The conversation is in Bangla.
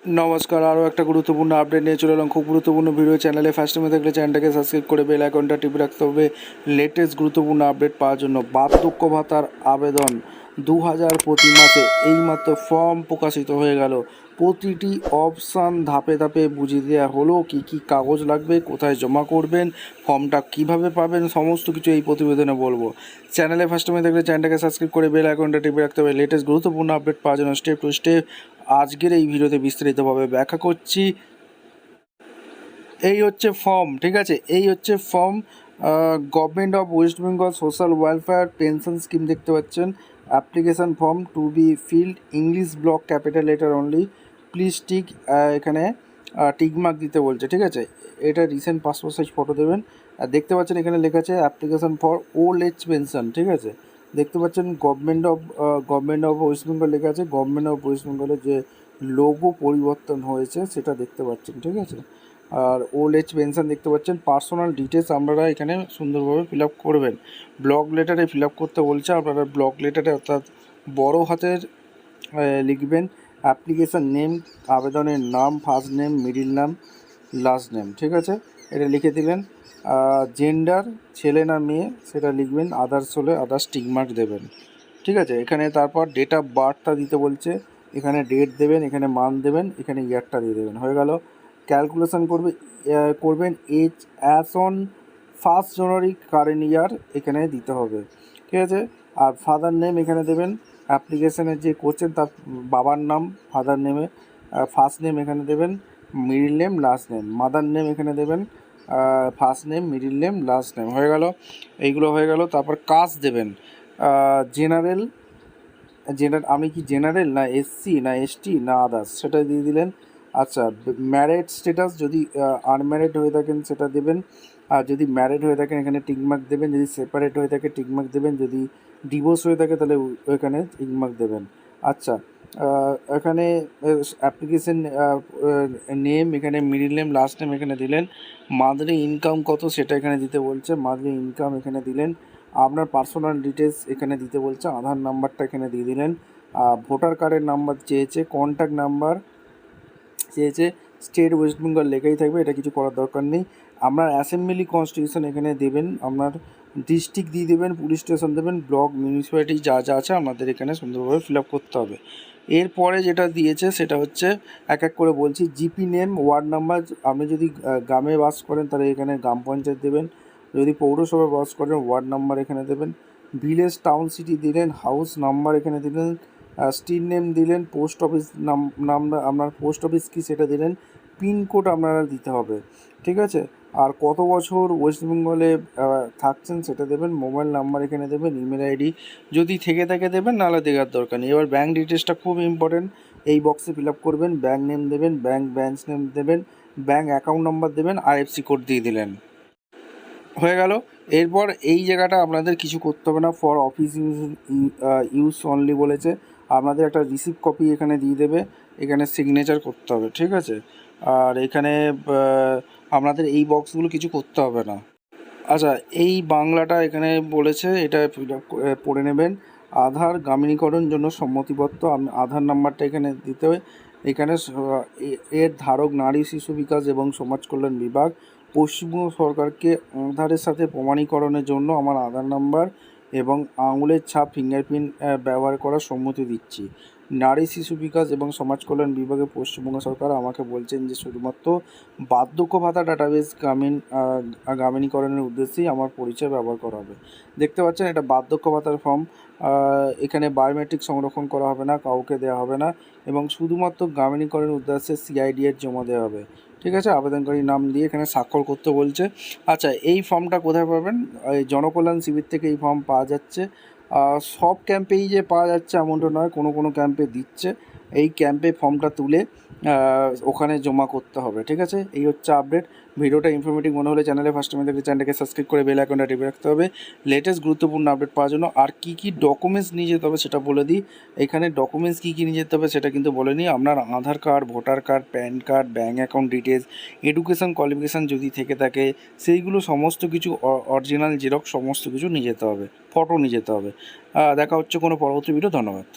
নমস্কার, আরও একটা গুরুত্বপূর্ণ আপডেট নিয়ে চলে এলাম। খুব গুরুত্বপূর্ণ ভিডিও। চ্যানেলে ফার্স্ট টাইমে থাকলে চ্যানেলটাকে সাবস্ক্রাইব করে বেল আইকনটা টিপে রাখতে হবে লেটেস্ট গুরুত্বপূর্ণ আপডেট পাওয়ার জন্য। বার্ধক্য ভাতার আবেদন 2000 প্রতি মাসে এইমাত্র ফর্ম প্রকাশিত হয়ে গেল। প্রতিটি অপশান ধাপে ধাপে বুঝিয়ে দেওয়া হলো, কী কী কাগজ লাগবে, কোথায় জমা করবেন, ফর্মটা কিভাবে পাবেন, সমস্ত কিছু এই প্রতিবেদনে বলবো। চ্যানেলে ফার্স্ট টাইমে থাকলে চ্যানেলটাকে সাবস্ক্রাইব করে বেল আইকনটা টিপে রাখতে হবে লেটেস্ট গুরুত্বপূর্ণ আপডেট পাওয়ার জন্য। স্টেপ টু স্টেপ আজকের এই ভিডিওতে বিস্তারিতভাবে ব্যাখ্যা করছি। এই হচ্ছে ফর্ম, ঠিক আছে, এই হচ্ছে form. Government of West Bengal social welfare pension scheme দেখতে পাচ্ছেন। Application form to be filled English block capital letter only, please tick. এখানে টিক মার্ক দিতে বলছে, ঠিক আছে। এটা রিসেন্ট পাসপোর্ট সাইজ ফটো দেবেন। আর দেখতে পাচ্ছেন এখানে লেখা আছে application for old age pension, ঠিক আছে। দেখতে পাচ্ছেন গভর্নমেন্ট অফ ওয়েস্ট বেঙ্গল লেখা আছে। গভর্নমেন্ট অফ ওয়েস্ট বেঙ্গলের যে লোগো পরিবর্তন হয়েছে সেটা দেখতে পাচ্ছেন, ঠিক আছে। আর ওল্ড এজ পেনশন দেখতে পাচ্ছেন। পার্সোনাল ডিটেলস আপনারা এখানে সুন্দরভাবে ফিল আপ করবেন। ব্লক লেটারে ফিল আপ করতে বলছে, আপনারা ব্লক লেটারে অর্থাৎ বড় হাতের লিখবেন। অ্যাপ্লিকেশান নেম, আবেদনের নাম, ফার্স্ট নেম, মিডিল নাম, লাস্ট নেম, ঠিক আছে, এটা লিখে দিলেন। জেন্ডার, ছেলে না মেয়ে সেটা লিখবেন। আদার্স হলে আদার্স টিক মার্ক দেবেন, ঠিক আছে। এখানে তারপর ডেট অফ বার্থটা দিতে বলছে, এখানে ডেট দেবেন, এখানে মান্থ দেবেন, এখানে ইয়ারটা দিয়ে দেবেন, হয়ে গেল। ক্যালকুলেশন করবেন age as on 1 January current year এখানে দিতে হবে, ঠিক আছে। আর ফাদার নেম এখানে দেবেন। অ্যাপ্লিকেশানে যে করছেন তার বাবার নাম ফাদার নেমে, ফার্স্ট নেম এখানে দেবেন, middle name, last name. Mother name এখানে দেবেন, first name, middle name, last name, হয়ে গেল। এইগুলো হয়ে গেল। তারপর কাস্ট দেবেন। জেনারেল, আমি কি জেনারেল না এসসি না এসটি না আদার্স সেটা দিয়ে দিলেন। আচ্ছা, ম্যারেড স্ট্যাটাস, যদি আনম্যারেড হয়ে থাকেন সেটা দেবেন। আর যদি ম্যারেড হয়ে থাকেন এখানে টিকমার্ক দেবেন। যদি সেপারেট হয়ে থাকে টিকমার্ক দেবেন। যদি ডিভোর্স হয়ে থাকে তাহলে ওইখানে টিকমার্ক দেবেন। আচ্ছা, এখানে অ্যাপ্লিকেশন নেম, এখানে মিডিল নেম, লাস্ট নেম এখানে দিলেন। মান্থলি ইনকাম কত সেটা এখানে দিতে বলছে, মান্থলি ইনকাম এখানে দিলেন। আপনার পার্সোনাল ডিটেলস এখানে দিতে বলছে, আধার নাম্বারটা এখানে দিয়ে দিলেন। ভোটার কার্ডের নাম্বার চেয়েছে, কন্ট্যাক্ট নাম্বার চেয়েছে, স্টেট ওয়েস্ট বেঙ্গল লেখাই থাকবে, এটা কিছু করার দরকার নেই। আপনার অ্যাসেম্বলি কনস্টিটিউশন এখানে দেবেন, আপনার ডিস্ট্রিক্ট দিয়ে দেবেন, পুলিশ স্টেশন দেবেন, ব্লক, মিউনিসিপ্যালিটি যা যা আছে আমাদের এখানে সুন্দরভাবে ফিল আপ করতে হবে। এরপরে যেটা দিয়েছে সেটা হচ্ছে এক এক করে বলছি। জিপি নেম, ওয়ার্ড নাম্বার, আপনি যদি গ্রামে বাস করেন তাহলে এখানে গ্রাম পঞ্চায়েত দেবেন। যদি পৌরসভায় বাস করেন ওয়ার্ড নাম্বার এখানে দেবেন। ভিলেজ, টাউন, সিটি দিলেন। হাউস নাম্বার এখানে দিলেন। স্ট্রিট নেম দিলেন। পোস্ট অফিস নাম আপনার পোস্ট অফিস কী সেটা দিলেন। পিনকোড আপনারা দিতে হবে, ঠিক আছে। আর কত বছর ওয়েস্ট বেঙ্গলে থাকছেন সেটা দেবেন। মোবাইল নাম্বার এখানে দেবেন। ইমেল আইডি যদি থেকে থাকে দেবেন, নাহলে দেওয়ার দরকার নেই। এবার ব্যাঙ্ক ডিটেলসটা খুব ইম্পর্টেন্ট, এই বক্সে ফিল আপ করবেন। ব্যাঙ্ক নেম দেবেন, ব্রাঞ্চ নেম দেবেন, ব্যাঙ্ক অ্যাকাউন্ট নাম্বার দেবেন, আইএফসি কোড দিয়ে দিলেন, হয়ে গেল। এরপর এই জায়গাটা আপনাদের কিছু করতে হবে না, ফর অফিস ইউজ অনলি বলেছে। আপনাদের একটা রিসিপ্ট কপি এখানে দিয়ে দেবে, এখানে সিগনেচার করতে হবে, ঠিক আছে। আর এখানে আপনাদের এই বক্সগুলো কিছু করতে হবে না। আচ্ছা, এই বাংলাটা এখানে বলেছে, এটা ফিল আপ পড়ে নেবেন। আধার গ্রামীণীকরণ জন্য সম্মতিপত্র, আধার নাম্বারটা এখানে দিতে হবে। এখানে এর ধারক নারী শিশু বিকাশ এবং সমাজ কল্যাণ বিভাগ, পশ্চিমবঙ্গ সরকারকে আধারের সাথে প্রমাণীকরণের জন্য আমার আধার নাম্বার এবং আঙুলের ছাপ ফিঙ্গারপ্রিন্ট ব্যবহার করার সম্মতি দিচ্ছি। নারী শিশু বিকাশ এবং সমাজ কল্যাণ বিভাগে পশ্চিমবঙ্গ সরকার আমাকে বলছেন যে শুধুমাত্র বার্ধক্য ভাতা ডাটাবেস গ্রামীণীকরণের উদ্দেশ্যেই আমার পরিচয় ব্যবহার করা হবে। দেখতে পাচ্ছেন এটা বার্ধক্য ভাতার ফর্ম। এখানে বায়োমেট্রিক সংরক্ষণ করা হবে না, কাউকে দেওয়া হবে না, এবং শুধুমাত্র গ্রামীণীকরণের উদ্দেশ্যে সিআইডিএর জমা দেওয়া হবে, ঠিক আছে। আবেদনকারীর নাম দিয়ে এখানে স্বাক্ষর করতে বলছে। আচ্ছা, এই ফর্মটা কোথায় পাবেন? এই জনকল্যাণ শিবির থেকে এই ফর্ম পাওয়া যাচ্ছে। সব ক্যাম্পেই যে পাওয়া যাচ্ছে এমনটা নয়, কোনো কোনো ক্যাম্পে দিচ্ছে। এই ক্যাম্পে ফর্মটা তুলে ওখানে জমা করতে হবে, ঠিক আছে। এই হচ্ছে আপডেট। ভিডিওটা ইনফরমেটিভ মনে হলে চ্যানেলে ফার্স্ট টাইম দেখলে চ্যানেলটাকে সাবস্ক্রাইব করে বেল আইকনটা টিপে রাখতে হবে লেটেস্ট গুরুত্বপূর্ণ আপডেট পাওয়ার জন্য। আর কী কী ডকুমেন্টস নিয়ে যেতে হবে সেটা বলে দিই। এখানে ডকুমেন্টস কী কী নিয়ে যেতে হবে সেটা কিন্তু বলেনি। আপনার Aadhaar card, voter card, PAN card, bank account details, education qualification যদি থেকে থাকে সেইগুলো সমস্ত কিছু, অরিজিনাল জেরক্স সমস্ত কিছু নিয়ে যেতে হবে, ফটো নিয়ে যেতে হবে। দেখা হচ্ছে কোনো পরবর্তী ভিডিও। ধন্যবাদ।